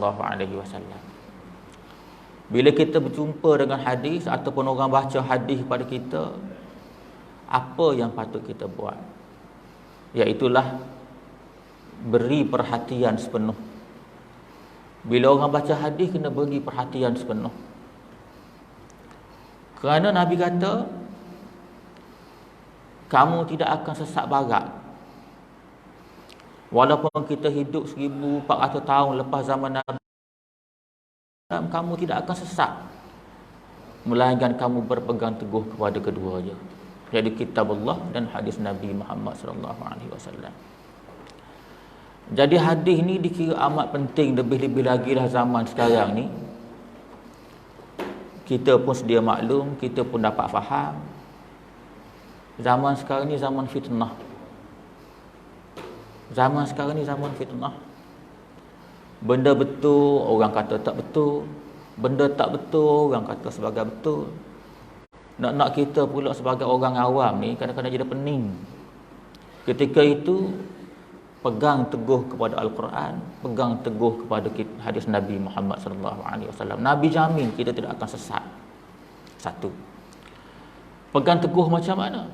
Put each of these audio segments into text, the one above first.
sallallahu alaihi wasallam. Bila kita berjumpa dengan hadis ataupun orang baca hadis pada kita, apa yang patut kita buat? Iaitulah beri perhatian sepenuh. Bila orang baca hadis, kena beri perhatian sepenuh. Kerana Nabi kata, kamu tidak akan sesat barat. Walaupun kita hidup 1400 tahun lepas zaman Nabi, kamu tidak akan sesat, melainkan kamu berpegang teguh kepada keduanya, iaitu kitab Allah dan hadis Nabi Muhammad sallallahu alaihi wasallam. Jadi hadis ni dikira amat penting, lebih-lebih lagi lah zaman sekarang ni. Kita pun sedia maklum, kita pun dapat faham. Zaman sekarang ni zaman fitnah. Zaman sekarang ni zaman fitnah. Benda betul, orang kata tak betul. Benda tak betul, orang kata sebagai betul. Nak-nak kita pula sebagai orang awam ni kadang-kadang jadi pening. Ketika itu, pegang teguh kepada Al-Quran, pegang teguh kepada hadis Nabi Muhammad sallallahu alaihi wasallam. Nabi jamin kita tidak akan sesat. Satu. Pegang teguh macam mana?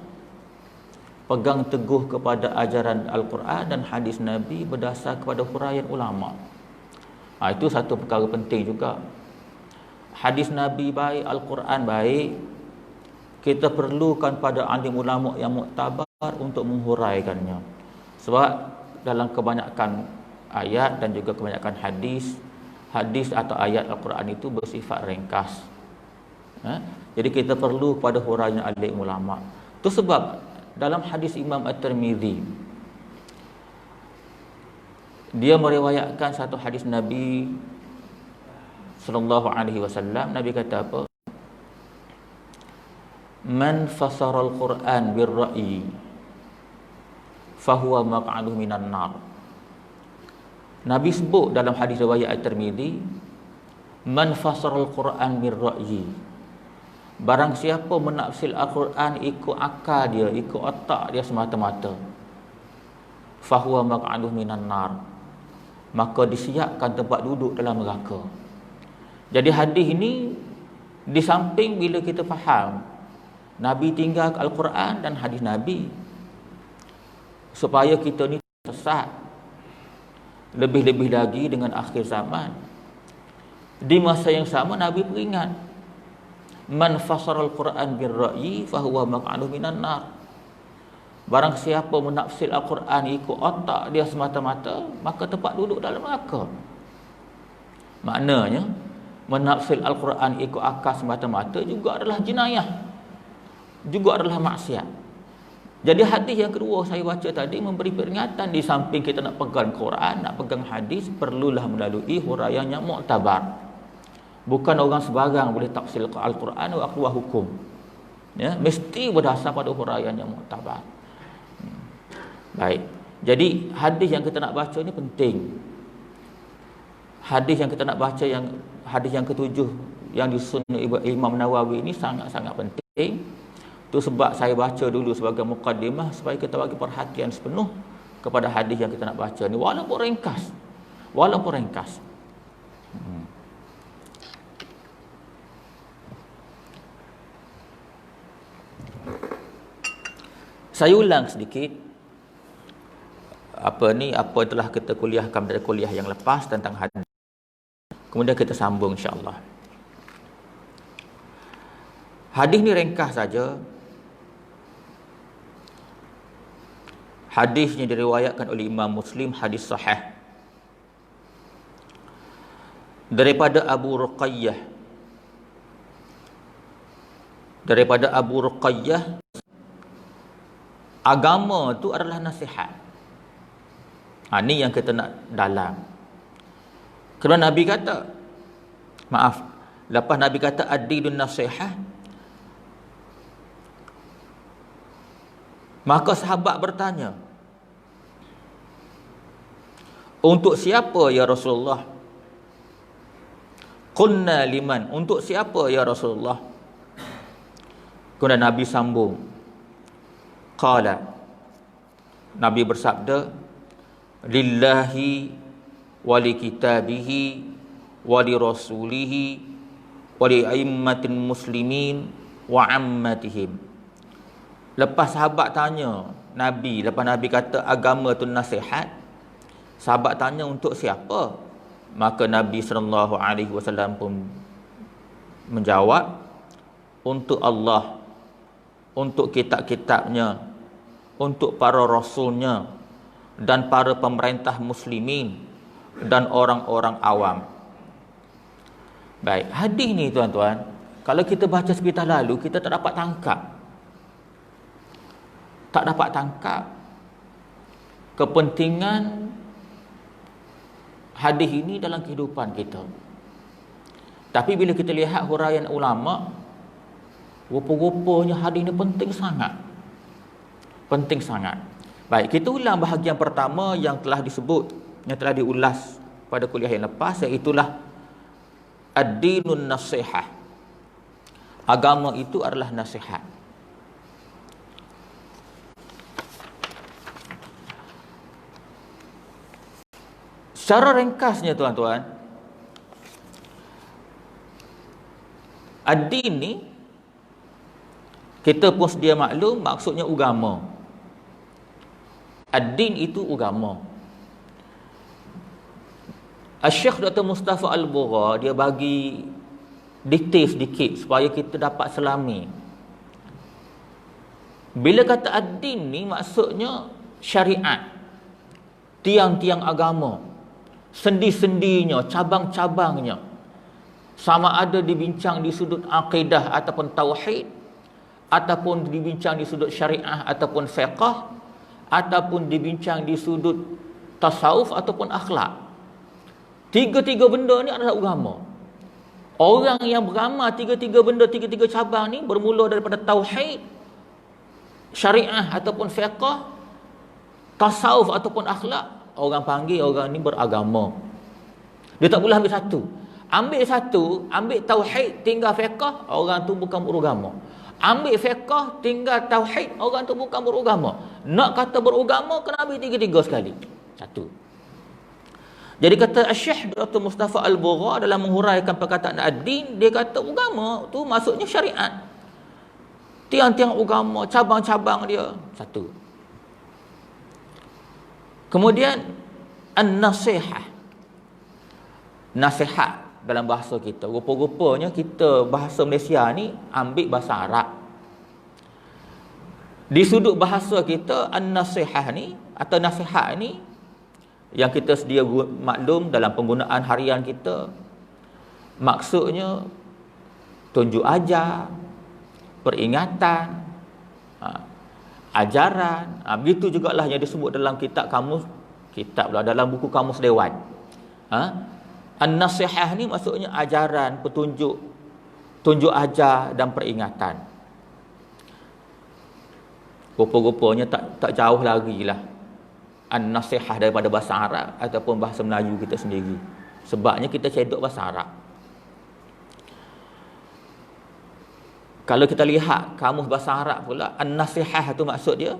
Pegang teguh kepada ajaran Al-Quran dan hadis Nabi berdasar kepada huraian ulama. Itu satu perkara penting juga. Hadis Nabi baik, Al-Quran baik, kita perlukan pada alim ulama yang muktabar untuk menghuraikannya. Sebab dalam kebanyakan ayat dan juga kebanyakan hadis atau ayat Al-Quran itu bersifat ringkas. Jadi kita perlu pada huraian alim ulama. Itu sebab dalam hadis Imam At-Tirmizi, dia meriwayatkan satu hadis Nabi sallallahu alaihi wasallam. Nabi kata apa? Man fasara al-Quran bir-ra'yi fahuwa maq'aduhu minan nar. Nabi sebut dalam hadis riwayat At-Tirmizi, man fasara al-Quran bir-ra'yi, barang siapa menafsir Al-Quran ikut akal dia, ikut otak dia semata-mata, fahuwa maq'aduhu minan nar, maka disiapkan tempat duduk dalam neraka. Jadi hadis ini, di samping bila kita faham Nabi tinggal Al-Quran dan hadis Nabi supaya kita ni sesat, lebih-lebih lagi dengan akhir zaman, di masa yang sama Nabi peringat, man fasara al-Quran bir-ra'yi fahuwa maq'aduhu minan nar, barang siapa menafsir Al-Quran ikut otak dia semata-mata, maka tempat duduk dalam neraka. Maknanya menafsir Al-Quran ikut akal semata-mata juga adalah jenayah, juga adalah maksiat. Jadi hadis yang kedua saya baca tadi memberi peringatan, di samping kita nak pegang Quran, nak pegang hadis, perlulah melalui huraian yang muktabar. Bukan orang sebarang boleh tafsir Al-Quran atau keluar hukum. Ya, mesti berdasar pada huraian yang muktabar. Baik. Jadi hadis yang kita nak baca ni penting. Hadis yang kita nak baca, yang hadis yang ketujuh yang disusun Imam Nawawi ini sangat-sangat penting. Itu sebab saya baca dulu sebagai mukaddimah supaya kita bagi perhatian sepenuh kepada hadis yang kita nak baca ni, walaupun ringkas. Walaupun ringkas. Saya ulang sedikit apa telah kita kuliahkan dari kuliah yang lepas tentang hadis. Kemudian kita sambung insya-Allah. Hadis ni ringkas saja. Hadisnya diriwayatkan oleh Imam Muslim, hadis sahih daripada Abu Ruqayyah. Daripada Abu Ruqayyah, agama tu adalah nasihat. Ni yang kita nak dalam. Kerana Nabi kata, lepas Nabi kata ad-dinun nasihah, maka sahabat bertanya, untuk siapa ya Rasulullah? Qulna liman, untuk siapa ya Rasulullah? Kemudian Nabi sambung, qala, Nabi bersabda, lillahi wa li kitabihi wa li rasulihi wa li aimmatil muslimin wa ammatihim. Lepas sahabat tanya Nabi, lepas Nabi kata agama tu nasihat, sahabat tanya untuk siapa? Maka Nabi SAW pun menjawab, untuk Allah, untuk kitab-kitabnya, untuk para rasulnya, dan para pemerintah muslimin, dan orang-orang awam. Baik, hadis ni tuan-tuan, kalau kita baca sebentar lalu, kita tak dapat tangkap. Tak dapat tangkap kepentingan hadis ini dalam kehidupan kita. Tapi bila kita lihat huraian ulama, rupa-rupanya hadis ini penting sangat. Penting sangat. Baik, kita ulang bahagian pertama yang telah disebut, yang telah diulas pada kuliah yang lepas, iaitulah ad-dinun nasihah. Agama itu adalah nasihat. Secara ringkasnya tuan-tuan, ad-din ni kita pun sedia maklum maksudnya agama. Ad-din itu agama. Syekh Dr. Mustafa Al-Bugha dia bagi detail sedikit supaya kita dapat selami. Bila kata ad-din ni maksudnya syariat, tiang-tiang agama, sendi-sendinya, cabang-cabangnya, sama ada dibincang di sudut akidah ataupun tauhid, ataupun dibincang di sudut syariah ataupun fiqh, ataupun dibincang di sudut tasawuf ataupun akhlak. Tiga-tiga benda ni adalah agama. Orang yang beramal tiga-tiga benda, tiga-tiga cabang ni, bermula daripada tauhid, syariah ataupun fiqh, tasawuf ataupun akhlak, orang panggil orang ni beragama. Dia tak boleh ambil satu. Ambil satu, ambil tauhid tinggal fiqh, orang tu bukan beragama. Ambil fiqh tinggal tauhid, orang tu bukan beragama. Nak kata beragama kena ambil tiga-tiga sekali. Satu. Jadi kata Syekh Dr. Mustafa Al-Bugha dalam menghuraikan perkataan ad-din, dia kata agama tu maksudnya syariat. Tiang-tiang agama, cabang-cabang dia. Satu. Kemudian an-nasihah. Nasihat dalam bahasa kita. Rupa-rupanya kita bahasa Malaysia ni ambil bahasa Arab. Di sudut bahasa kita, an-nasihah ni atau nasihat ni yang kita sedia maklum dalam penggunaan harian kita, maksudnya tunjuk ajar, peringatan, ajaran. Begitu jugalah yang disebut dalam kitab kamus, dalam buku kamus dewan. An-nasihah ni maksudnya ajaran, petunjuk, tunjuk ajar dan peringatan. Rupa-rupanya tak jauh lagi lah an-nasihah daripada bahasa Arab ataupun bahasa Melayu kita sendiri. Sebabnya kita cedok bahasa Arab. Kalau kita lihat kamus bahasa Arab pula, an-nasihah tu maksud dia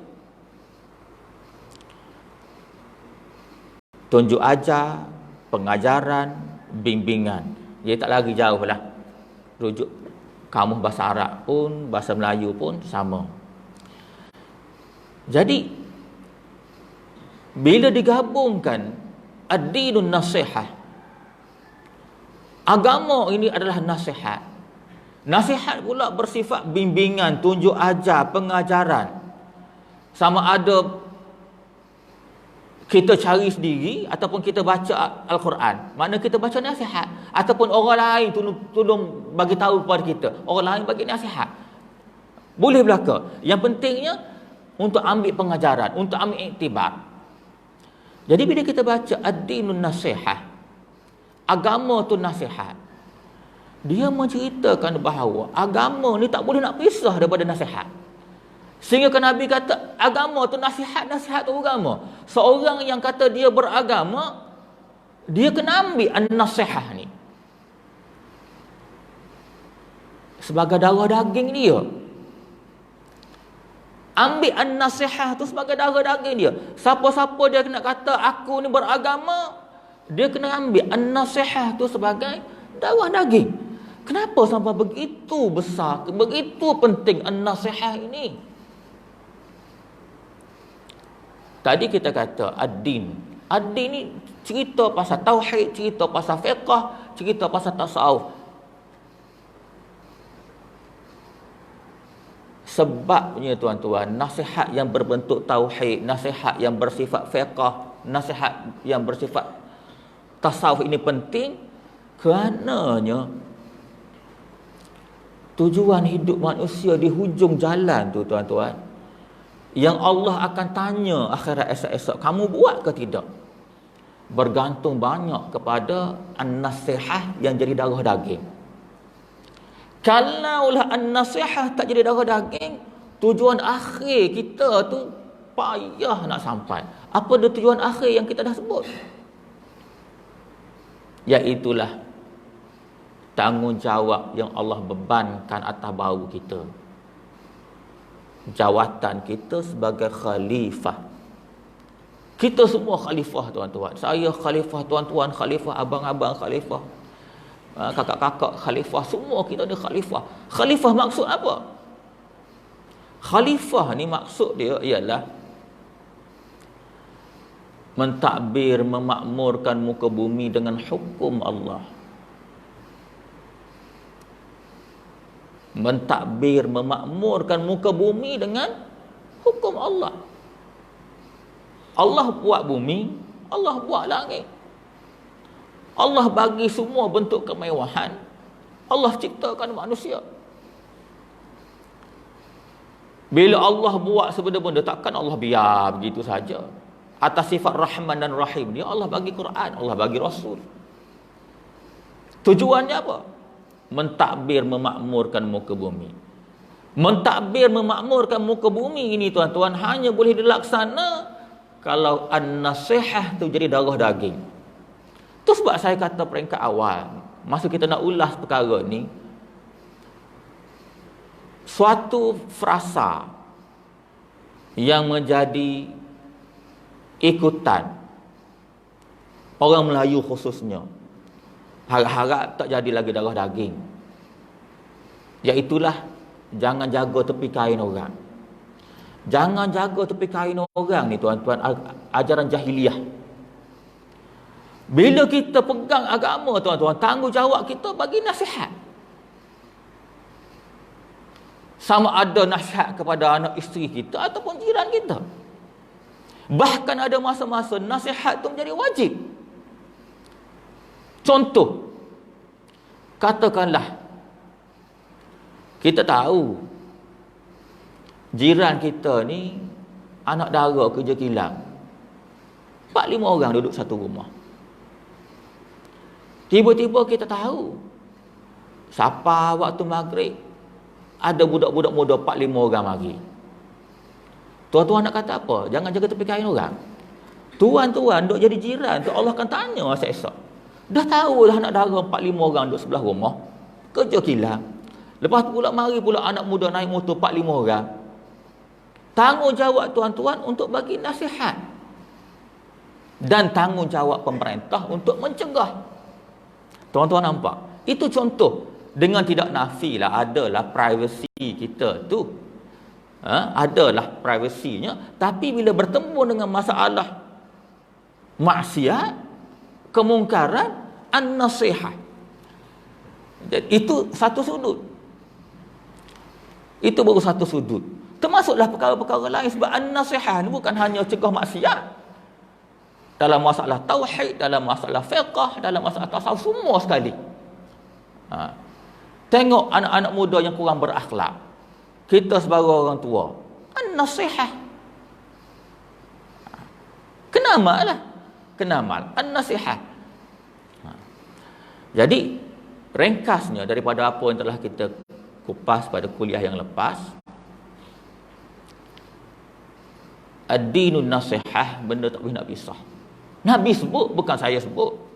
tunjuk ajar, pengajaran, bimbingan. Dia tak lagi jauh lah. Rujuk kamus bahasa Arab pun, bahasa Melayu pun sama. Jadi bila digabungkan ad-dinun nasihah, agama ini adalah nasihat. Nasihat pula bersifat bimbingan, tunjuk ajar, pengajaran. Sama ada kita cari sendiri ataupun kita baca Al-Quran, makna kita baca nasihat, ataupun orang lain tolong bagi tahu kepada kita, orang lain bagi nasihat, boleh belaka. Yang pentingnya untuk ambil pengajaran, untuk ambil iktibar. Jadi bila kita baca ad-dinun nasihah, agama tu nasihat, dia menceritakan bahawa agama ni tak boleh nak pisah daripada nasihat. Sehingga kan Nabi kata agama tu nasihat, nasihat tu agama. Seorang yang kata dia beragama, dia kena ambil an-nasihah ni sebagai darah daging dia. Ambil an-nasihah tu sebagai darah daging dia. Siapa-siapa dia nak kata aku ni beragama, Dia kena ambil an-nasihah tu sebagai darah daging. Kenapa sampai begitu besar, begitu penting an-nasihah ini? Tadi kita kata ad-din. Ad-din ni cerita pasal tauhid, cerita pasal fiqh, cerita pasal tasawuf. Sebabnya tuan-tuan, nasihat yang berbentuk tauhid, nasihat yang bersifat fiqh, nasihat yang bersifat tasawuf ini penting kerananya tujuan hidup manusia di hujung jalan tu tuan-tuan, yang Allah akan tanya akhirat esok-esok, kamu buat ke tidak, bergantung banyak kepada an-nasihah yang jadi darah daging. Kalaulah an-nasihah tak jadi darah daging, tujuan akhir kita tu payah nak sampai. Apa dia tujuan akhir yang kita dah sebut? Iaitulah tanggungjawab yang Allah bebankan atas bahu kita. Jawatan kita sebagai khalifah. Kita semua khalifah tuan-tuan. Saya khalifah tuan-tuan, khalifah abang-abang, khalifah kakak-kakak, khalifah, semua kita ada khalifah. Khalifah maksud apa? Khalifah ni maksud dia ialah mentadbir, memakmurkan muka bumi dengan hukum Allah. Mentadbir, memakmurkan muka bumi dengan hukum Allah. Allah buat bumi, Allah buat langit. Allah bagi semua bentuk kemewahan. Allah ciptakan manusia. Bila Allah buat sebenarnya benda, takkan Allah biar begitu saja. Atas sifat Rahman dan Rahim dia, Allah bagi Quran, Allah bagi Rasul. Tujuannya apa? Mentadbir, memakmurkan muka bumi. Mentadbir, memakmurkan muka bumi ini tuan-tuan hanya boleh dilaksana kalau an-nasihah tu jadi darah daging. Itu sebab saya kata peringkat awal, masa kita nak ulas perkara ni, suatu frasa yang menjadi ikutan orang Melayu khususnya, harap-harap tak jadi lagi darah daging, iaitulah jangan jaga tepi kain orang. Jangan jaga tepi kain orang ni tuan-tuan, ajaran jahiliah. Bila kita pegang agama tuan-tuan, tanggungjawab kita bagi nasihat. Sama ada nasihat kepada anak isteri kita ataupun jiran kita. Bahkan ada masa-masa nasihat itu menjadi wajib. Contoh, katakanlah kita tahu jiran kita ni anak dara kerja kilang. 4-5 orang duduk satu rumah. Tiba-tiba kita tahu siapa waktu maghrib ada budak-budak muda 4-5 orang mari. Tuan-tuan nak kata apa? Jangan jaga tepi kain orang. Tuan-tuan duk jadi jiran tu, Allah akan tanya esok-esok. Dah tahu dah nak dara 4-5 orang duduk sebelah rumah kerja kilang. Lepas tu pula mari pula anak muda naik motor 4-5 orang. Tanggungjawab tuan-tuan untuk bagi nasihat. Dan tanggungjawab pemerintah untuk mencegah. Tuan-tuan nampak? Itu contoh. Dengan tidak nafilah, adalah privasi kita tu. Adalah privasinya. Tapi bila bertemu dengan masalah maksiat, kemungkaran, an-nasihah. Itu satu sudut. Itu baru satu sudut. Termasuklah perkara-perkara lain. Sebab an-nasihah ni bukan hanya cegah maksiat. Dalam masalah tauhid, dalam masalah fiqh, dalam masalah tasawuf, semua sekali. Tengok anak-anak muda yang kurang berakhlak. Kita sebagai orang tua, an-nasihah. Kenamal an-nasihah. Jadi ringkasnya daripada apa yang telah kita kupas pada kuliah yang lepas, ad-dinun nasihah, benda tak boleh nak pisah. Nabi sebut, bukan saya sebut.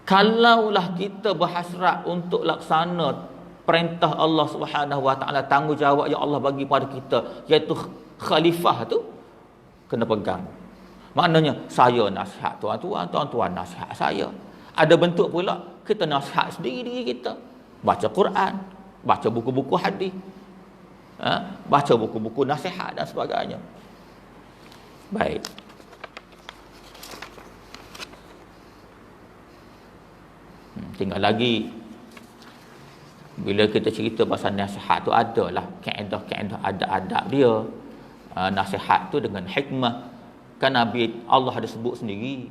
Kalaulah kita berhasrat untuk laksana perintah Allah Subhanahu Wa Taala, tanggungjawab yang Allah bagi pada kita, iaitu khalifah tu, kena pegang. Maknanya saya nasihat tuan-tuan, tuan-tuan nasihat saya. Ada bentuk pula kita nasihat sendiri diri kita. Baca Quran, baca buku-buku hadis, baca buku-buku nasihat dan sebagainya. Baik. Tinggal lagi bila kita cerita pasal nasihat tu adalah kaedah-kaedah adab-adab dia. Nasihat tu dengan hikmah. Kan Nabi Allah ada sebut sendiri,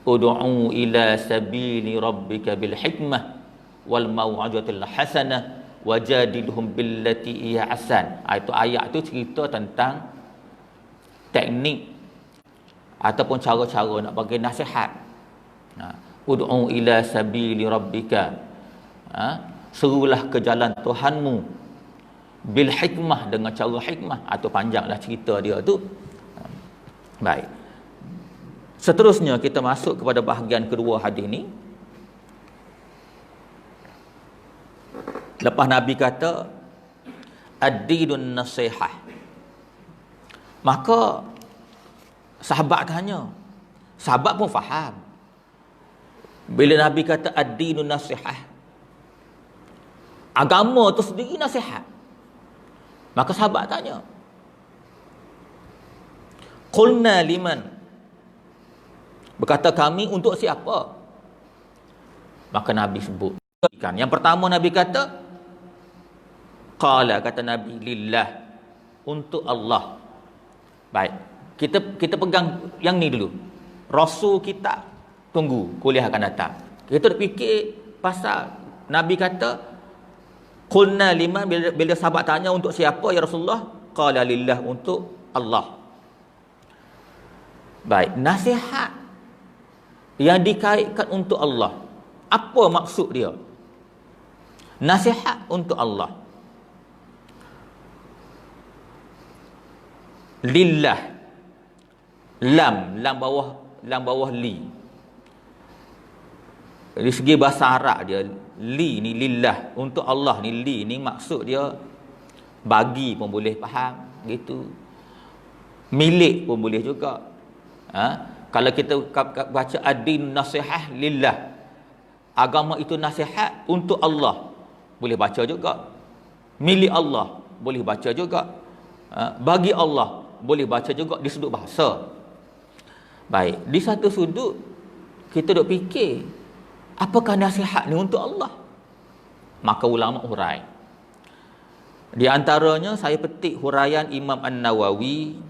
ud'u ila sabili rabbika bil hikmah wal mau'izatil hasanah wajadilhum billati hiya ahsan. Itu ayat tu cerita tentang teknik ataupun cara-cara nak bagi nasihat. Ud'u ila sabili rabbika, serulah ke jalan Tuhanmu bil hikmah, dengan cara hikmah. Atau panjanglah cerita dia tu. Baik. Seterusnya kita masuk kepada bahagian kedua hadis ni. Lepas Nabi kata ad-dinun nasihah, maka sahabat tanya. Sahabat pun faham. Bila Nabi kata ad-dinun nasihah, agama tu sendiri nasihat. Maka sahabat tanya, qulna liman, berkata kami untuk siapa? Maka Nabi sebut. Yang pertama Nabi kata, qala, kata Nabi, lillah, untuk Allah. Baik, kita pegang yang ni dulu. Rasul kita tunggu kuliah akan datang. Kita fikir pasal Nabi kata qulna liman, bila sahabat tanya untuk siapa ya Rasulullah, qala lillah, untuk Allah. Baik, nasihat yang dikaitkan untuk Allah, apa maksud dia? Nasihat untuk Allah. Lillah, lam bawah li. Dari segi bahasa Arab dia, li ni lillah, untuk Allah ni li ni maksud dia bagi pun boleh faham gitu. Milik pun boleh juga. Kalau kita baca ad-din nasihah lillah, agama itu nasihat untuk Allah, boleh baca juga. Milik Allah boleh baca juga. Bagi Allah boleh baca juga di sudut bahasa. Baik, di satu sudut kita duk fikir, apakah nasihat ni untuk Allah? Maka ulama hurai. Di antaranya saya petik huraian Imam An-Nawawi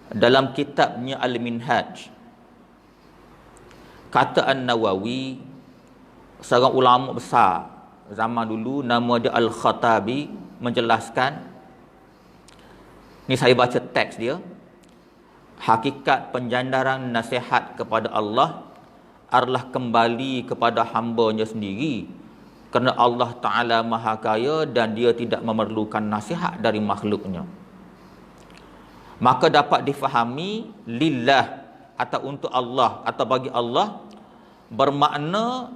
dalam kitabnya Al-Minhaj. Kata An-Nawawi, seorang ulama besar zaman dulu, nama dia Al-Khattabi, menjelaskan, ni saya baca teks dia, hakikat penjandaran nasihat kepada Allah adalah kembali kepada hamba-Nya sendiri, kerana Allah Ta'ala Maha Kaya dan Dia tidak memerlukan nasihat dari makhluknya. Maka dapat difahami lillah atau untuk Allah atau bagi Allah bermakna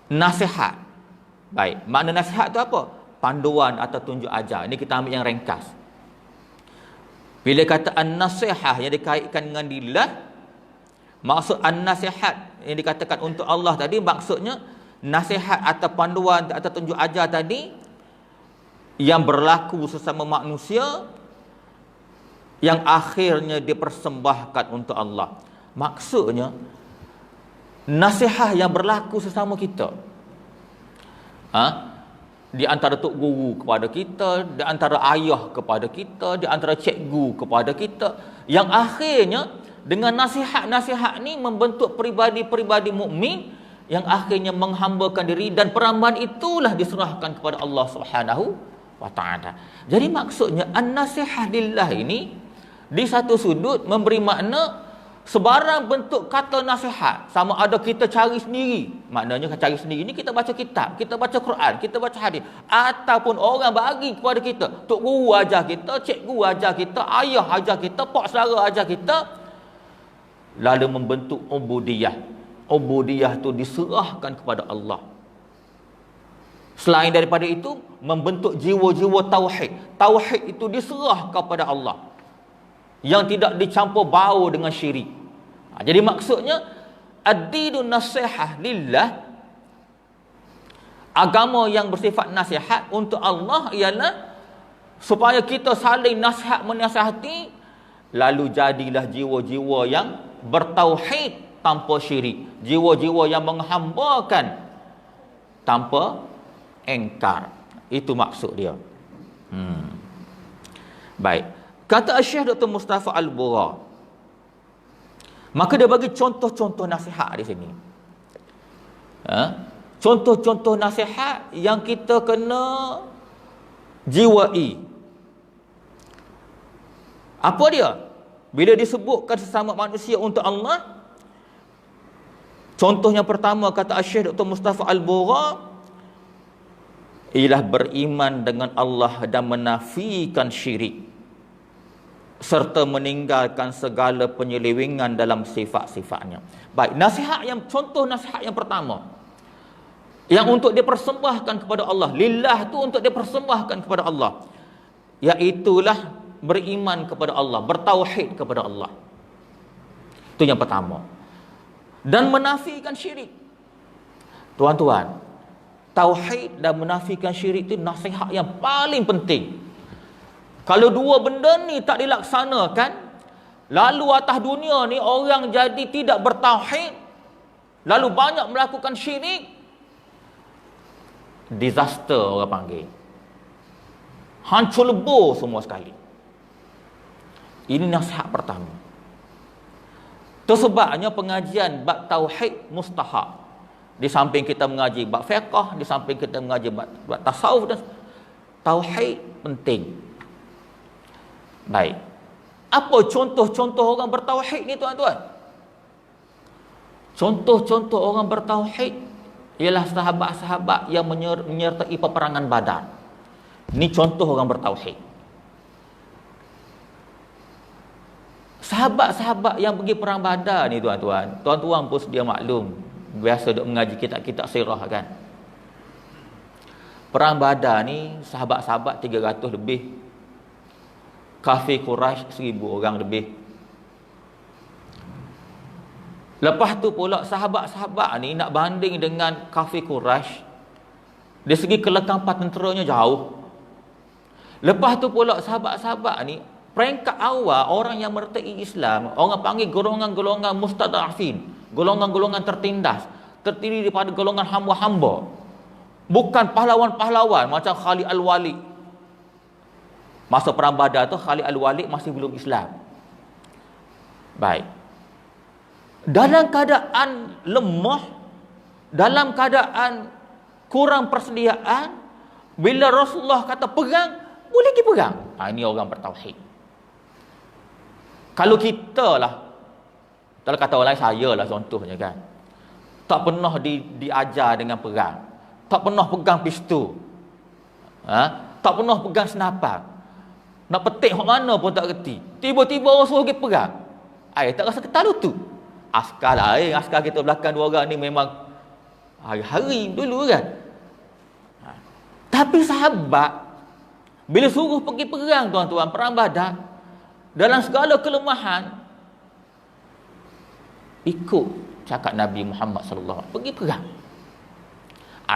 nasihat. Baik, makna nasihat tu apa? Panduan atau tunjuk ajar. Ini kita ambil yang ringkas. Bila kata an-nasihah yang dikaitkan dengan lillah, maksud an-nasihat yang dikatakan untuk Allah tadi, maksudnya nasihat atau panduan atau tunjuk ajar tadi yang berlaku sesama manusia, yang akhirnya dipersembahkan untuk Allah. Maksudnya nasihat yang berlaku sesama kita, di antara tok guru kepada kita, di antara ayah kepada kita, di antara cikgu kepada kita, yang akhirnya dengan nasihat-nasihat ni membentuk peribadi-peribadi mukmin yang akhirnya menghambakan diri, dan perambaan itulah diserahkan kepada Allah Subhanahu wa taala. Jadi maksudnya an-nasihah lillah ini di satu sudut memberi makna sebarang bentuk kata nasihat, sama ada kita cari sendiri, maknanya cari sendiri ni kita baca kitab, kita baca Quran, kita baca hadis, ataupun orang bagi kepada kita, tok guru ajar kita, cikgu ajar kita, ayah ajar kita, pak saudara ajar kita, lalu membentuk ubudiyah. Ubudiyah tu diserahkan kepada Allah. Selain daripada itu, membentuk jiwa-jiwa tauhid. Tauhid itu diserah kepada Allah. yang tidak dicampur bau dengan syirik. Jadi maksudnya ad-dinun nasihah lillah, agama yang bersifat nasihat untuk Allah ialah supaya kita saling nasihat menasihati, lalu jadilah jiwa-jiwa yang bertauhid tanpa syirik, jiwa-jiwa yang menghambakan tanpa engkar. Itu maksud dia. Baik. Kata Syekh Dr. Mustafa Al-Bura, maka dia bagi contoh-contoh nasihat di sini. Contoh-contoh nasihat yang kita kena jiwai. Apa dia? Bila disebutkan sesama manusia untuk Allah, contoh yang pertama kata Syekh Dr. Mustafa Al-Bura ialah beriman dengan Allah dan menafikan syirik, serta meninggalkan segala penyelewengan dalam sifat-sifatnya. Baik, contoh nasihat yang pertama yang untuk dipersembahkan kepada Allah, lillah tu untuk dipersembahkan kepada Allah, iaitulah beriman kepada Allah, bertauhid kepada Allah. Itu yang pertama. Dan menafikan syirik. Tuan-tuan, tauhid dan menafikan syirik itu nasihat yang paling penting. Kalau dua benda ni tak dilaksanakan, lalu atas dunia ni orang jadi tidak bertauhid, lalu banyak melakukan syirik, disaster orang panggil. Hancur lebur semua sekali. Ini nasihat pertama. Itu sebabnya pengajian bab tauhid mustahab. Di samping kita mengaji bab fiqh, di samping kita mengaji bab tasawuf, dan tauhid penting. Baik. Apa contoh-contoh orang bertauhid ni tuan-tuan? Contoh-contoh orang bertauhid ialah sahabat-sahabat yang menyertai peperangan Badar. Ini contoh orang bertauhid. Sahabat-sahabat yang pergi perang Badar ni tuan-tuan, tuan-tuan pun sedia maklum, biasa duk mengaji kitab-kitab sirah kan. Perang Badar ni sahabat-sahabat 300 lebih. Kafir Quraisy 1000 orang lebih. Lepas tu pula sahabat-sahabat ni nak banding dengan kafir Quraisy, dari segi kelengkapan tenteranya jauh. Lepas tu pula sahabat-sahabat ni peringkat awal orang yang mertai Islam, orang panggil golongan-golongan mustadafin, golongan-golongan tertindas, terdiri daripada golongan hamba-hamba. Bukan pahlawan-pahlawan macam Khalid Al-Walid. Masa perang Badar tu Khalid Al-Walid masih belum Islam. Baik. Dalam keadaan lemah, dalam keadaan kurang persediaan, bila Rasulullah kata perang, boleh pergi perang. Ini orang bertauhid. Kalau kita lah, kalau kata orang lain, saya lah contohnya kan, tak pernah diajar dengan perang, tak pernah pegang pistol, tak pernah pegang senapan, nak petik hok mana pun tak reti. Tiba-tiba orang suruh pergi perang. Tak rasa ketal tu. Askar lah, askar kita belakang dua orang ni memang hari-hari dulu kan. Tapi sahabat bila suruh pergi perang tuan-tuan, perang Badar, dalam segala kelemahan ikut cakap Nabi Muhammad sallallahu alaihi wasallam, pergi perang.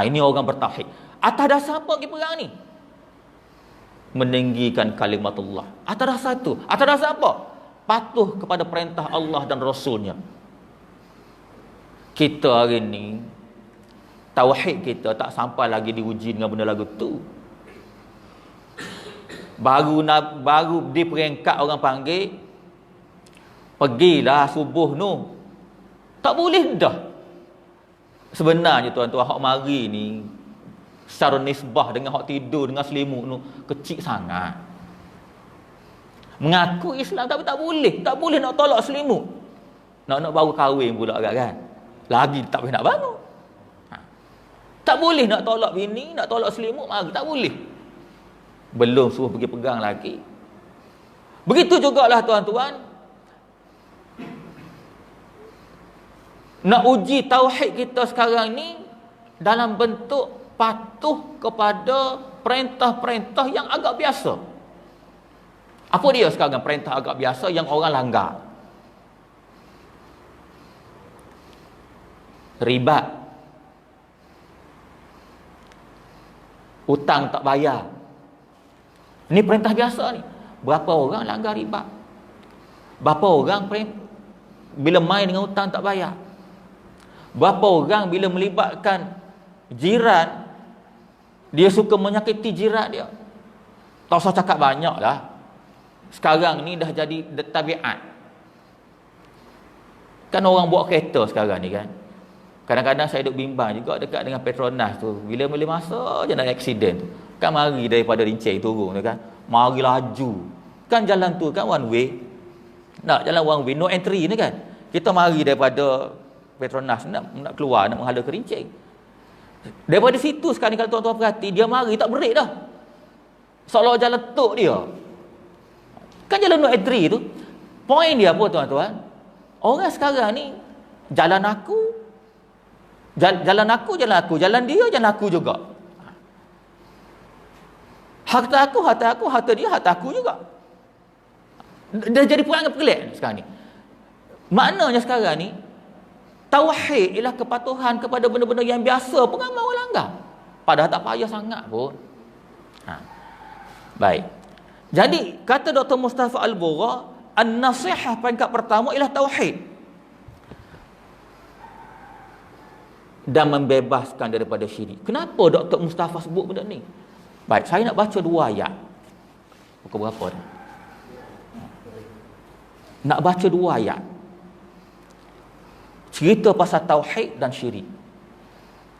Ini orang bertauhid. Atas dasar apa pergi perang ni? Meninggikan kalimatullah. Atas dasar tu. Atas dasar apa? Patuh kepada perintah Allah dan Rasulnya. Kita hari ni tauhid kita tak sampai lagi diuji dengan benda lagu tu. Baru di peringkat orang panggil, pergilah subuh nu. Tak boleh dah. Sebenarnya tuan-tuan, hak mari ni secara nisbah dengan hak tidur dengan selimut tu kecil sangat. Mengaku Islam tapi tak boleh nak tolak selimut. Nak baru kahwin pula agak kan. Lagi tak boleh nak bangun. Tak boleh nak tolak bini, nak tolak selimut mari tak boleh. Belum suruh pergi pegang lagi. Begitu jugalah tuan-tuan, nak uji tauhid kita sekarang ni dalam bentuk patuh kepada perintah-perintah yang agak biasa. Apa dia sekarang perintah agak biasa yang orang langgar? Riba. Hutang tak bayar. Ini perintah biasa ni. Berapa orang langgar riba? Berapa orang bila main dengan hutang tak bayar? Berapa orang bila melibatkan jiran, dia suka menyakiti jiran dia? Tak usah cakap banyak lah. Sekarang ni dah jadi tabiat. Kan orang bawa kereta sekarang ni kan. Kadang-kadang saya duduk bimbang juga dekat dengan Petronas tu. Bila masa je nak aksiden tu. Kan mari daripada Rincai turun tu kan. Mari laju. Kan jalan tu kan one way. Nak jalan one way, no entry ni kan. Kita mari daripada Petronas nak keluar, nak menghala ke Rincai. Daripada situ sekarang ni kalau tuan-tuan perhati, dia mari tak break dah. Seolah jalan tok dia. Kan jalan no entry tu. Point dia apa tuan-tuan? Orang sekarang ni jalan aku, jalan dia, jalan aku juga. Harta aku, harta dia, harta aku juga. Dah jadi perangai pelik sekarang ni. Maknanya sekarang ni tauhid ialah kepatuhan kepada benda-benda yang biasa pun ramai orang langgar. Padahal tak payah sangat pun. Baik. Jadi kata Dr. Mustafa Al-Bura, an-nasihah peringkat pertama ialah tauhid. Dan membebaskan daripada syirik. Kenapa Dr. Mustafa sebut benda ni? Baik, saya nak baca 2 ayat. Pukul berapa dah? Nak baca 2 ayat. Cerita pasal tauhid dan syirik.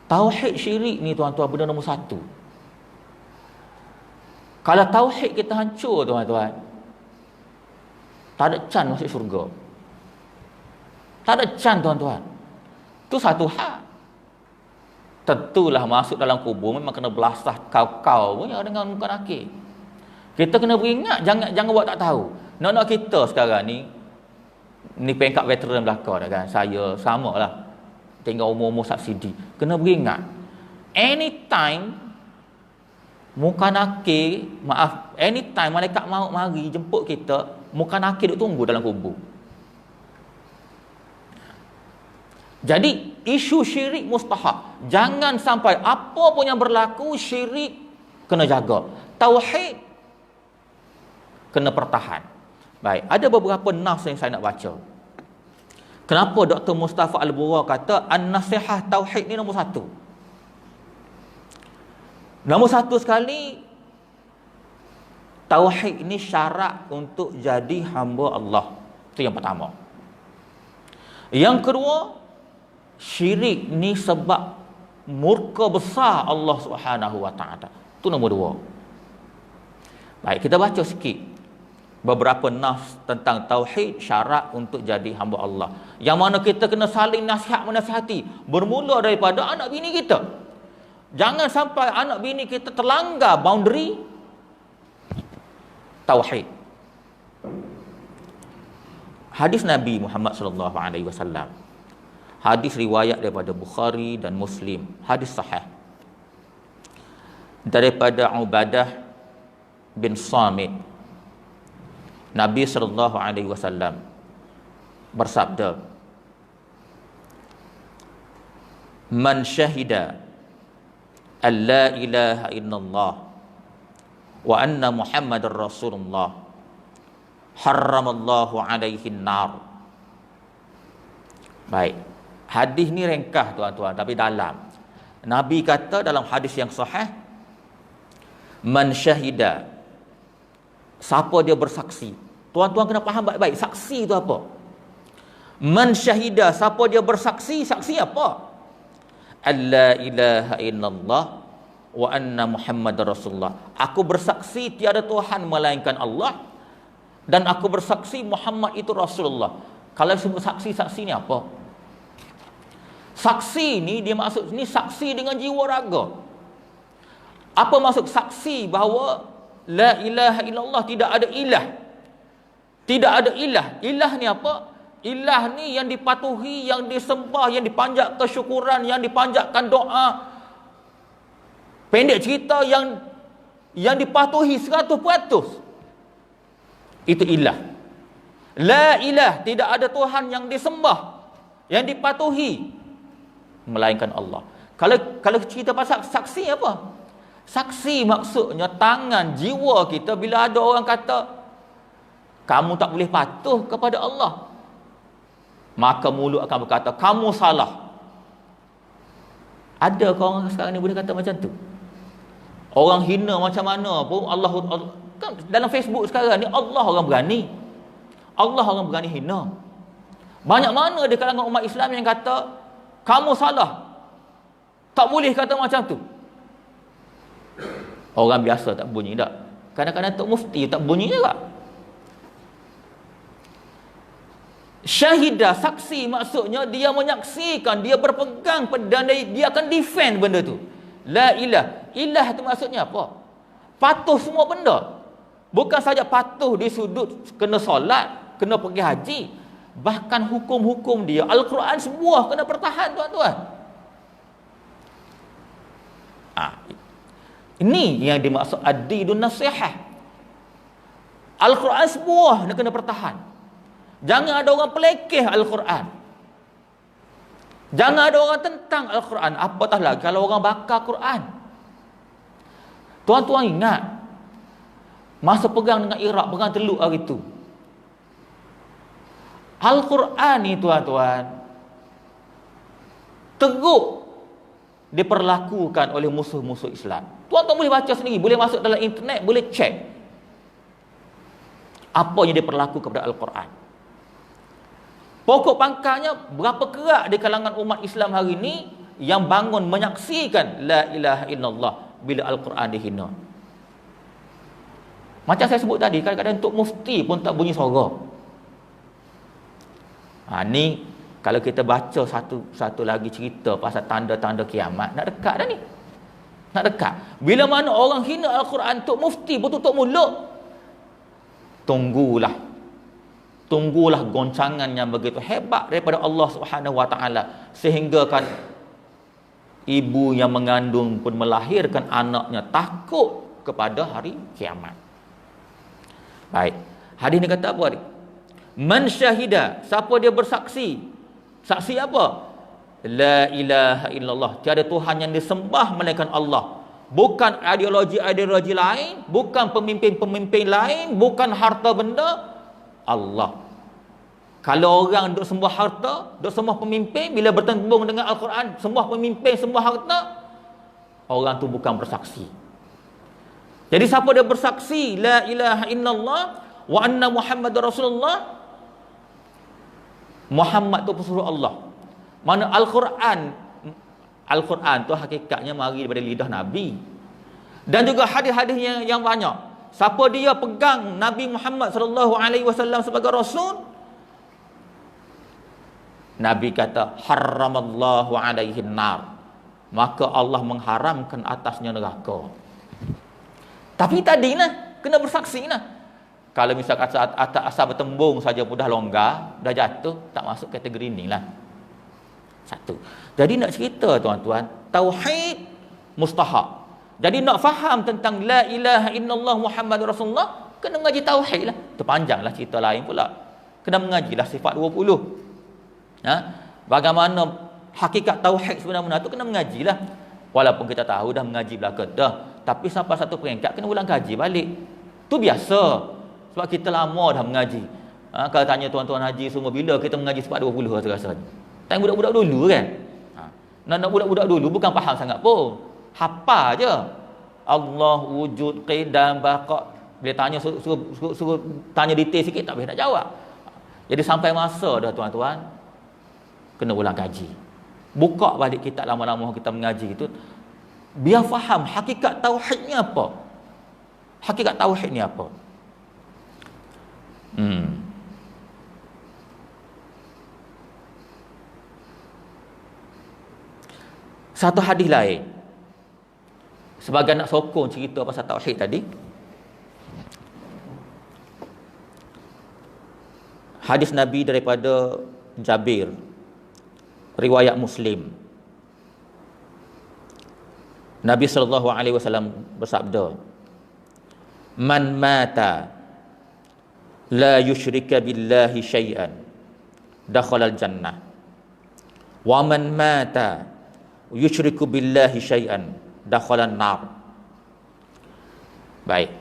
Tauhid syirik ni tuan-tuan benda nombor 1. Kalau tauhid kita hancur tuan-tuan, tak ada can masuk syurga. Tak ada can tuan-tuan. Itu satu hal. Tentulah masuk dalam kubur memang kena belasah kau-kau punya dengan muka nakir. Kita kena beringat, jangan buat tak tahu. Nak kita sekarang ni peringkat veteran belakang dah kan. Saya samalah. Tinggal umur-umur subsidi. Kena beringat. Anytime muka nakir, anytime malaikat maut mari jemput kita, muka nakir duk tunggu dalam kubur. Jadi isu syirik mustahak. Jangan sampai apa pun yang berlaku syirik kena jaga. Tauhid kena pertahan. Baik, ada beberapa nas yang saya nak baca. Kenapa Dr. Mustafa Al-Bura kata an-nasihah tauhid ni nombor 1? Nombor 1 sekali, tauhid ni syarat untuk jadi hamba Allah. Itu yang pertama. Yang kedua, syirik ni sebab murka besar Allah Subhanahu wa taala. Itu nombor 2. Baik, kita baca sikit beberapa nas tentang tauhid syarat untuk jadi hamba Allah. Yang mana kita kena saling nasihat menasihati, bermula daripada anak bini kita. Jangan sampai anak bini kita terlanggar boundary tauhid. Hadis Nabi Muhammad sallallahu alaihi wasallam. Hadis riwayat daripada Bukhari dan Muslim. Hadis sahih. Daripada Ubadah bin Samit. Nabi sallallahu alaihi wasallam bersabda, "Man syahida an la ilaha illallah wa anna Muhammadar Rasulullah harramallahu alaihi an-nar." Baik. Hadis ni ringkas tuan-tuan tapi dalam. Nabi kata dalam hadis yang sahih, man syahida, siapa dia bersaksi. Tuan-tuan kena faham baik-baik, saksi itu apa? Man syahida, siapa dia bersaksi, saksi apa? Alla ilaha illallah wa anna Muhammadar Rasulullah. Aku bersaksi tiada Tuhan melainkan Allah, dan aku bersaksi Muhammad itu Rasulullah. Kalau sebut saksi ni apa? Saksi ni dia maksud ni saksi dengan jiwa raga. Apa maksud saksi? Bahawa la ilaha illallah, tidak ada ilah. Tidak ada ilah. Ilah ni apa? Ilah ni yang dipatuhi, yang disembah, yang dipanjat kesyukuran, yang dipanjatkan doa. Pendek cerita yang dipatuhi 100%. Itu ilah. La ilah, tidak ada Tuhan yang disembah, yang dipatuhi melainkan Allah. Kalau cerita pasal saksi apa? Saksi maksudnya tangan, jiwa kita bila ada orang kata kamu tak boleh patuh kepada Allah, maka mulut akan berkata kamu salah. Ada kau orang sekarang ni boleh kata macam tu? Orang hina macam mana pun Allah kan dalam Facebook sekarang ni Allah orang berani. Allah orang berani hina. Banyak mana di kalangan umat Islam yang kata kamu salah, tak boleh kata macam tu. Orang biasa tak bunyi tak? Kadang-kadang Tok Mufti tak bunyi juga. Syahidah, saksi maksudnya dia menyaksikan, dia berpegang dan dia akan defend benda tu. La ilah. Ilah tu maksudnya apa? Patuh semua benda. Bukan saja patuh di sudut kena solat, kena pergi haji, bahkan hukum-hukum dia, Al-Quran semua kena pertahan tuan-tuan. Ini yang dimaksud ad-dinun nasihah. Al-Quran semua nak kena pertahan. Jangan ada orang pelekeh Al-Quran. Jangan ada orang tentang Al-Quran. Apatah lagi kalau orang bakar Quran. Tuan-tuan ingat masa perang dengan Iraq, perang Teluk hari itu, Al-Quran ni tuan-tuan teruk diperlakukan oleh musuh-musuh Islam. Tuan-tuan boleh baca sendiri, boleh masuk dalam internet, boleh cek apa yang diperlaku kepada Al-Quran. Pokok pangkalnya berapa kerak di kalangan umat Islam hari ini yang bangun menyaksikan la ilaha illallah bila Al-Quran dihina. Macam saya sebut tadi, kadang-kadang Tok Mufti pun tak bunyi suara. Ni kalau kita baca satu lagi cerita pasal tanda-tanda kiamat, nak dekat dah ni. Nak dekat. Bila mana orang hina Al-Quran, Tok Mufti bertutup mulut. Tunggulah goncangan yang begitu hebat daripada Allah Subhanahu Wa Taala, sehingga kan ibu yang mengandung pun melahirkan anaknya takut kepada hari kiamat. Baik. Hadis ni kata apa ni? Man syahida, siapa dia bersaksi. Saksi apa? La ilaha illallah, tiada Tuhan yang disembah melainkan Allah. Bukan ideologi-ideologi lain, bukan pemimpin-pemimpin lain, bukan harta benda, Allah. Kalau orang duk sembah harta, duk sembah pemimpin, bila bertembung dengan Al-Quran, sembah pemimpin, sembah harta, orang tu bukan bersaksi. Jadi siapa dia bersaksi la ilaha illallah wa anna Muhammadar Rasulullah, Muhammad tu pesuruh Allah. Mana Al-Quran tu hakikatnya mari daripada lidah Nabi. Dan juga hadis-hadis yang banyak. Siapa dia pegang Nabi Muhammad sallallahu alaihi wasallam sebagai rasul, Nabi kata haramallahu alaihi nar, maka Allah mengharamkan atasnya neraka. Tapi tadilah kena bersaksi lah. Kalau misal kata atas asal bertembung saja pun dah longgar, dah jatuh, tak masuk kategori ni lah. Satu. Jadi nak cerita tuan-tuan, tauhid mustahak. Jadi nak faham tentang la ilaha illallah Muhammadur Rasulullah, kena mengaji tauhid lah. Terpanjanglah cerita lain pula. Kena mengajilah sifat 20. Bagaimana hakikat tauhid sebenar-benar tu kena mengajilah. Walaupun kita tahu dah mengaji belakang dah, tapi sampai satu peringkat kena ulang kaji balik. Tu biasa. Sebab kita lama dah mengaji. Kalau tanya tuan-tuan haji semua, bila kita mengaji sifat 20 rasa-rasanya. Time budak-budak dulu kan. Nak budak-budak dulu bukan faham sangat pun. Hafal je. Allah wujud qidam baqa. Bila tanya suruh tanya detail sikit tak boleh nak jawab. Jadi sampai masa dah tuan-tuan kena ulang kaji. Buka balik kitab lama-lama kita mengaji itu, biar faham hakikat tauhid ni apa. Hakikat tauhid ni apa? Satu hadis lain, sebagai nak sokong cerita pasal tauhid tadi, hadis Nabi daripada Jabir, riwayat Muslim. Nabi SAW bersabda, man mata la yusyrika billahi syai'an dakhala al-jannah wa man mata yusyriku billahi syai'an dakhala an-nar. Baik,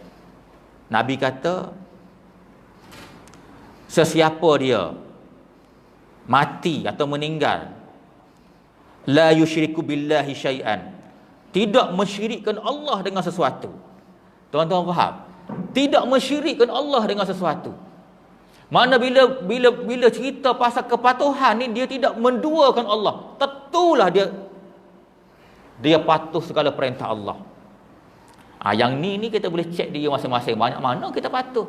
Nabi kata sesiapa dia mati atau meninggal, la yusyriku billahi syai'an, tidak mensyirikkan Allah dengan sesuatu. Tuan-tuan faham? Tidak mensyirikkan Allah dengan sesuatu. Mana bila cerita pasal kepatuhan ni, dia tidak menduakan Allah. Tentulah dia patuh segala perintah Allah. Yang ni kita boleh cek diri masing-masing. Banyak mana kita patuh,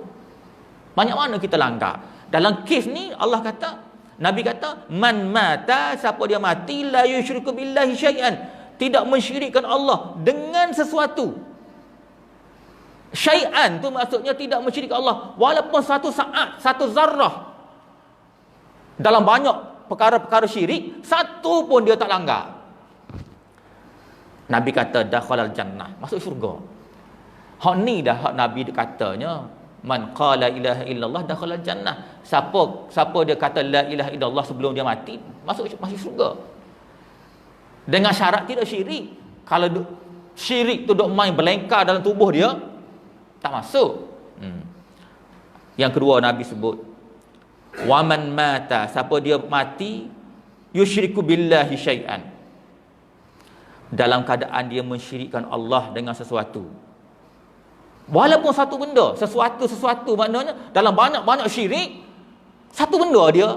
banyak mana kita langgar. Dalam kes ni Allah kata, Nabi kata, man mata, siapa dia mati, la yusyriku billahi syai'an, tidak mensyirikkan Allah dengan sesuatu. Syai'an tu maksudnya tidak mensyirikkan Allah walaupun satu saat, satu zarrah. Dalam banyak perkara-perkara syirik, satu pun dia tak langgar. Nabi kata dakhalal jannah, masuk syurga. Hak ni dah hak Nabi katanya, man qala ilaha illallah dakhalal jannah. Siapa dia kata la ilaha illallah sebelum dia mati, masuk syurga. Dengan syarat tidak syirik. Kalau syirik tu duk main berlengkar dalam tubuh dia, tak masuk. Yang kedua Nabi sebut, waman mata, siapa dia mati, yusyriku billahi syai'an, dalam keadaan dia mensyirikkan Allah dengan sesuatu. Walaupun satu benda, sesuatu maknanya dalam banyak-banyak syirik, satu benda dia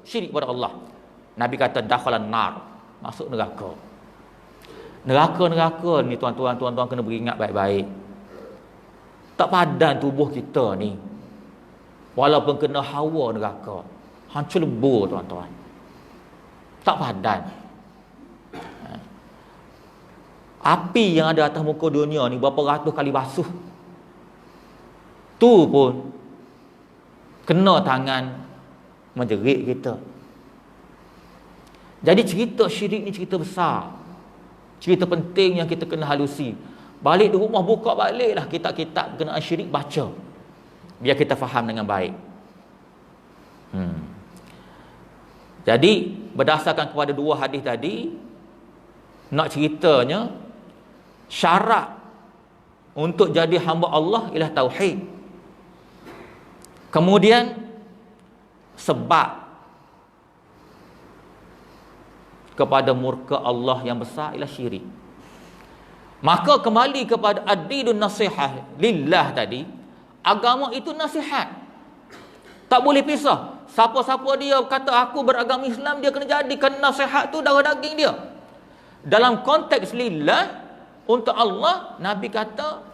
syirik pada Allah. Nabi kata dakhalan nar, masuk neraka. Neraka ni tuan-tuan kena beringat baik-baik. Tak padan tubuh kita ni, walaupun kena hawa neraka, hancur lebur tuan-tuan. Tak padan. Api yang ada atas muka dunia ni berapa ratus kali basuh, tu pun kena tangan menjerit kita. Jadi cerita syirik ni cerita besar, cerita penting yang kita kena halusi. Balik di rumah, buka baliklah kitab-kitab berkenaan syirik, baca, biar kita faham dengan baik. Jadi berdasarkan kepada dua hadis tadi, nak ceritanya syarat untuk jadi hamba Allah ialah tauhid. Kemudian sebab kepada murka Allah yang besar ialah syirik. Maka kembali kepada ad-dinun nasihah lillah tadi, agama itu nasihat, tak boleh pisah. Siapa-siapa dia kata aku beragama Islam, dia kena jadikan nasihat tu darah daging dia. Dalam konteks lillah, untuk Allah, Nabi kata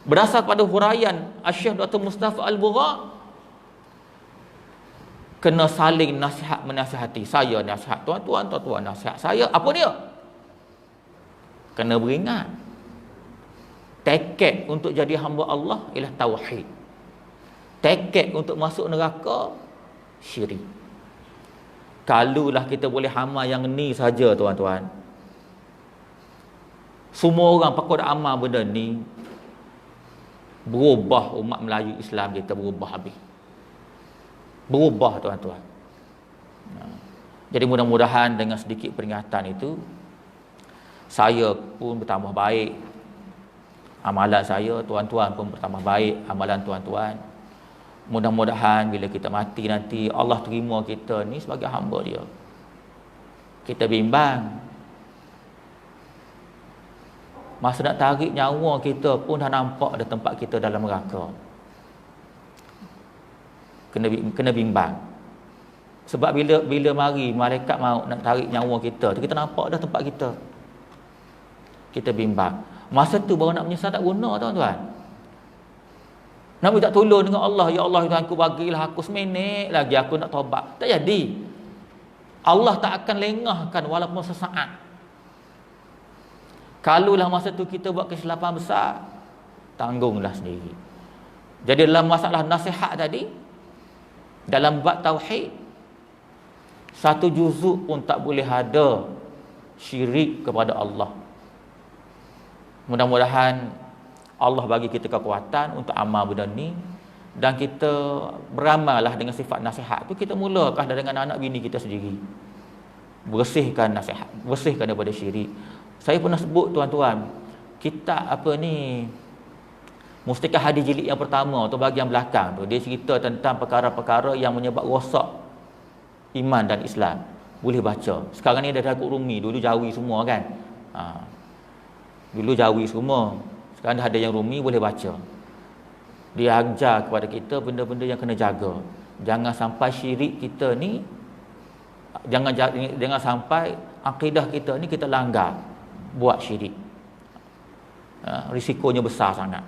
berdasar pada huraian Syekh Dr. Mustafa Al-Bugha, kena saling nasihat menasihati. Saya nasihat tuan-tuan nasihat saya. Apa dia? Kena beringat, tekad untuk jadi hamba Allah ialah tauhid. Tekad untuk masuk neraka, syirik. Kalulah kita boleh amal yang ni saja tuan-tuan, semua orang pakut amal benda ni, berubah umat Melayu Islam kita, berubah habis. Berubah tuan-tuan. Jadi mudah-mudahan dengan sedikit peringatan itu, saya pun bertambah baik amalan saya, tuan-tuan pun bertambah baik amalan tuan-tuan. Mudah-mudahan bila kita mati nanti, Allah terima kita ni sebagai hamba dia. Kita bimbang, masa nak tarik nyawa kita pun dah nampak ada tempat kita dalam neraka. Kena bimbang. Sebab bila mari malaikat maut nak tarik nyawa kita, kita nampak dah tempat kita. Kita bimbang. Masa tu baru nak menyesal tak guna tuan-tuan. Nak minta tolong dengan Allah, ya Allah Tuhan aku, bagilah aku seminit lagi aku nak taubat. Tak jadi. Allah tak akan lengahkan walaupun sesaat. Kalulah masa tu kita buat kesilapan besar, tanggunglah sendiri. Jadi dalam masalah nasihat tadi, dalam bab tauhid, satu juzuk pun tak boleh ada syirik kepada Allah. Mudah-mudahan Allah bagi kita kekuatan untuk amal benda ni, dan kita beramallah dengan sifat nasihat tu, kita mulakan dengan anak bini kita sendiri. Bersihkan nasihat, bersihkan daripada syirik. Saya pernah sebut tuan-tuan, kitab Mustikah Hadis jilid yang pertama tu, bahagian belakang tu, dia cerita tentang perkara-perkara yang menyebab rosak iman dan Islam. Boleh baca. Sekarang ni dah Datuk Rumi, dulu Jawi semua kan. Dulu Jawi semua, sekarang dah ada yang Rumi, boleh baca. Dia ajar kepada kita benda-benda yang kena jaga. Jangan sampai syirik kita ni, jangan sampai akidah kita ni kita langgar buat syirik. Risikonya besar sangat.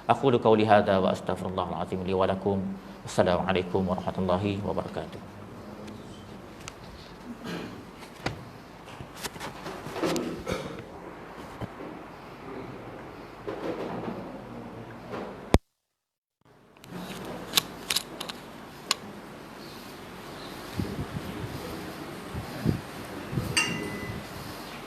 Aku qauli hadza wa astaghfirullahal azim li wa lakum. Assalamualaikum warahmatullahi wabarakatuh.